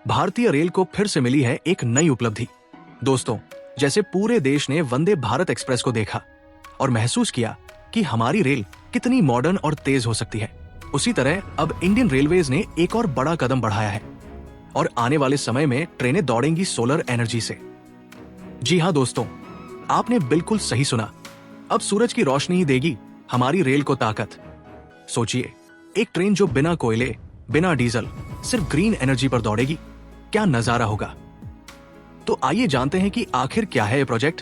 भारतीय रेल को फिर से मिली है एक नई उपलब्धि। दोस्तों, जैसे पूरे देश ने वंदे भारत एक्सप्रेस को देखा और महसूस किया कि हमारी रेल कितनी मॉडर्न और तेज हो सकती है, उसी तरह अब इंडियन रेलवेज ने एक और बड़ा कदम बढ़ाया है और आने वाले समय में ट्रेनें दौड़ेंगी सोलर एनर्जी से। जी हाँ दोस्तों, आपने बिल्कुल सही सुना। अब सूरज की रोशनी ही देगी हमारी रेल को ताकत। सोचिए, एक ट्रेन जो बिना कोयले, बिना डीजल, सिर्फ ग्रीन एनर्जी पर दौड़ेगी, क्या नजारा होगा। तो आइए जानते हैं कि आखिर क्या है ये प्रोजेक्ट,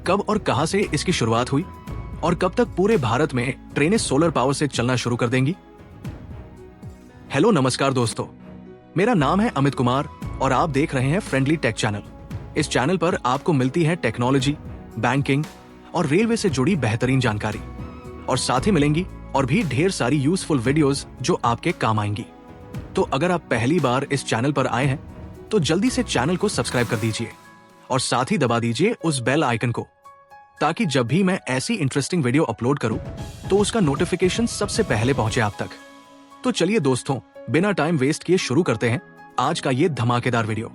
कब और कहां से इसकी शुरुआत हुई और कब तक पूरे भारत में ट्रेनें सोलर पावर से चलना शुरू कर देंगी। हेलो नमस्कार दोस्तों, मेरा नाम है अमित कुमार और आप देख रहे हैं फ्रेंडली टेक चैनल। इस चैनल पर आपको मिलती है टेक्नोलॉजी, बैंकिंग और रेलवे से जुड़ी बेहतरीन जानकारी, और साथ ही मिलेंगी और भी ढेर सारी यूजफुल वीडियोस जो आपके काम आएंगी। तो अगर आप पहली बार इस चैनल पर आए हैं तो जल्दी से चैनल को सब्सक्राइब कर दीजिए और साथ ही दबा दीजिए उस बेल आइकन को, ताकि जब भी मैं ऐसी इंटरेस्टिंग वीडियो अपलोड करूं तो उसका नोटिफिकेशन सबसे पहले पहुंचे आप तक। तो चलिए दोस्तों, बिना टाइम वेस्ट किए शुरू करते हैं आज का ये धमाकेदार वीडियो।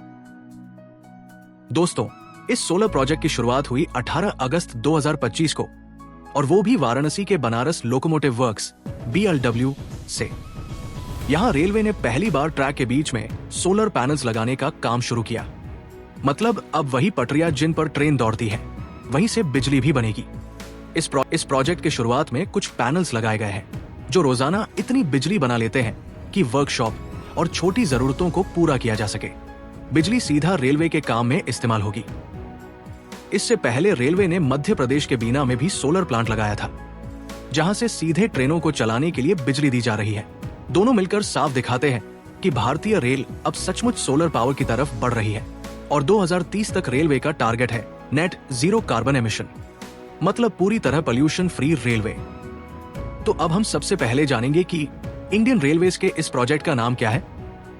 दोस्तों, इस सोलर प्रोजेक्ट की शुरुआत हुई 18 अगस्त 2025 को, और वो भी वाराणसी के बनारस लोकोमोटिव वर्क्स BLW से। यहां रेलवे ने पहली बार ट्रैक के बीच में सोलर पैनल्स लगाने का काम शुरू किया। मतलब अब वही पटरियां जिन पर ट्रेन दौड़ती है, वहीं से बिजली भी बनेगी। इस प्रोजेक्ट के शुरुआत में कुछ पैनल्स लगाए गए हैं जो रोजाना इतनी बिजली बना लेते हैं कि वर्कशॉप और छोटी जरूरतों को पूरा किया जा सके। बिजली सीधा रेलवे के काम में इस्तेमाल होगी। इससे पहले रेलवे ने मध्य प्रदेश के बीना में भी सोलर प्लांट लगाया था, जहां से सीधे ट्रेनों को चलाने के लिए बिजली दी जा रही है। दोनों मिलकर साफ दिखाते हैं कि भारतीय रेल अब सचमुच सोलर पावर की तरफ बढ़ रही है। और 2030 तक रेलवे का टारगेट है नेट जीरो कार्बन एमिशन, मतलब पूरी तरह पोल्यूशन फ्री रेलवे। तो अब हम सबसे पहले जानेंगे कि इंडियन रेलवेज के इस प्रोजेक्ट का नाम क्या है।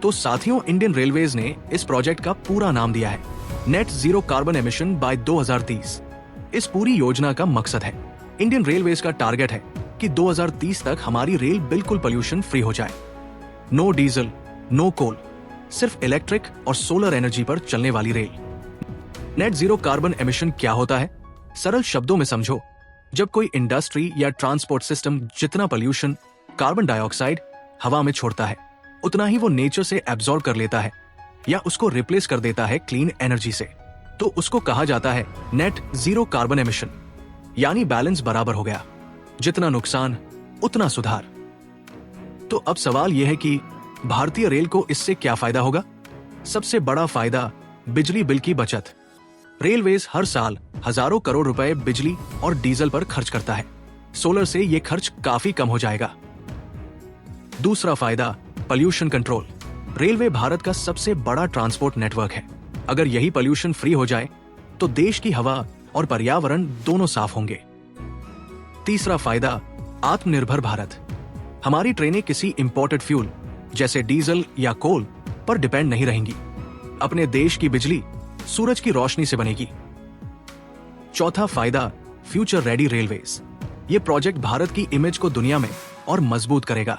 तो साथियों, इंडियन रेलवेज ने इस प्रोजेक्ट का पूरा नाम दिया है net zero carbon emission by 2030। इस पूरी योजना का मकसद है, इंडियन रेलवेज का टारगेट है कि 2030 तक हमारी रेल बिल्कुल पोल्यूशन फ्री हो जाए। नो डीजल, नो कोल, सिर्फ इलेक्ट्रिक और सोलर एनर्जी पर चलने वाली rail. Net zero carbon emission क्या होता है, सरल शब्दों में समझो। जब कोई इंडस्ट्री या ट्रांसपोर्ट सिस्टम जितना पोल्यूशन कार्बन डाइऑक्साइड हवा में छोड़ता है, उतना ही वो नेचर से एब्जॉर्ब कर लेता है या उसको रिप्लेस कर देता है क्लीन एनर्जी से, तो उसको कहा जाता है नेट जीरो कार्बन एमिशन। यानी बैलेंस बराबर हो गया, जितना नुकसान उतना सुधार। तो अब सवाल यह है कि भारतीय रेल को इससे क्या फायदा होगा। सबसे बड़ा फायदा बिजली बिल की बचत। रेलवेज हर साल हजारों करोड़ रुपए बिजली और डीजल पर खर्च करता है, सोलर से ये खर्च काफी कम हो जाएगा। दूसरा फायदा पोल्यूशन कंट्रोल। रेलवे भारत का सबसे बड़ा ट्रांसपोर्ट नेटवर्क है। अगर यही पोल्यूशन फ्री हो जाए तो देश की हवा और पर्यावरण दोनों साफ होंगे। तीसरा फायदा आत्मनिर्भर भारत। हमारी ट्रेनें किसी इंपोर्टेड फ्यूल जैसे डीजल या कोल पर डिपेंड नहीं रहेंगी। अपने देश की बिजली सूरज की रोशनी से बनेगी। चौथा फायदा फ्यूचर रेडी रेलवेज। ये प्रोजेक्ट भारत की इमेज को दुनिया में और मजबूत करेगा।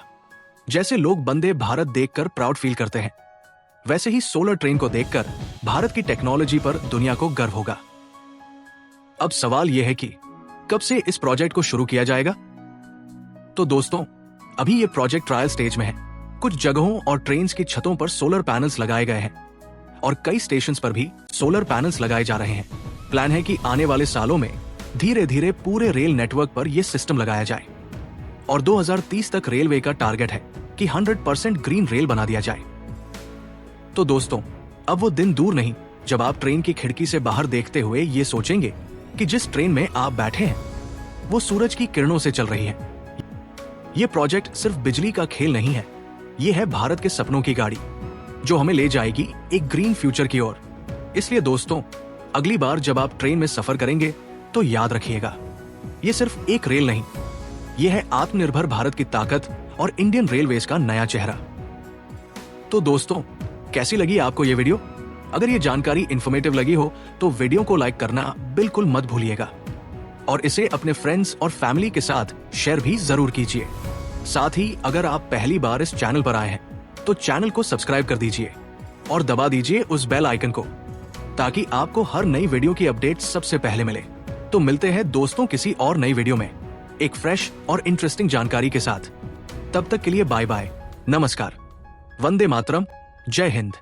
जैसे लोग वंदे भारत देखकर प्राउड फील करते हैं, वैसे ही सोलर ट्रेन को देखकर भारत की टेक्नोलॉजी पर दुनिया को गर्व होगा। अब सवाल यह है कि कब से इस प्रोजेक्ट को शुरू किया जाएगा। तो दोस्तों, अभी ये प्रोजेक्ट ट्रायल स्टेज में है। कुछ जगहों और ट्रेन्स की छतों पर सोलर पैनल्स लगाए गए हैं और कई स्टेशंस पर भी सोलर पैनल्स लगाए जा रहे हैं। प्लान है कि आने वाले सालों में धीरे धीरे पूरे रेल नेटवर्क पर यह सिस्टम लगाया जाए और 2030 तक रेलवे का टारगेट है कि 100% ग्रीन रेल बना दिया जाए। तो दोस्तों, अब वो दिन दूर नहीं जब आप ट्रेन की खिड़की से बाहर देखते हुए ये सोचेंगे कि जिस ट्रेन में आप बैठे हैं वो सूरज की किरणों से चल रही है। ये प्रोजेक्ट सिर्फ बिजली का खेल नहीं है, ये है भारत के सपनों की गाड़ी जो हमें ले जाएगी एक ग्रीन फ्यूचर की ओर। इसलिए दोस्तों, अगली बार जब आप ट्रेन में सफर करेंगे तो याद रखिएगा, ये सिर्फ एक रेल नहीं, ये है आत्मनिर्भर भारत की ताकत और इंडियन रेलवेज का नया चेहरा। तो दोस्तों, कैसी लगी आपको ये वीडियो? अगर ये जानकारी इंफॉर्मेटिव लगी हो तो वीडियो को लाइक करना बिल्कुल मत भूलिएगा और इसे अपने फ्रेंड्स और फैमिली के साथ शेयर भी जरूर कीजिए। साथ ही अगर आप पहली बार इस चैनल पर आए हैं तो चैनल को सब्सक्राइब कर दीजिए और दबा दीजिए उस बेल आइकन को ताकि आपको हर नई वीडियो की अपडेट सबसे पहले मिले। तो मिलते हैं दोस्तों किसी और नई वीडियो में एक फ्रेश और इंटरेस्टिंग जानकारी के साथ। तब तक के लिए बाय बाय, नमस्कार, वंदे मातरम, जय हिंद।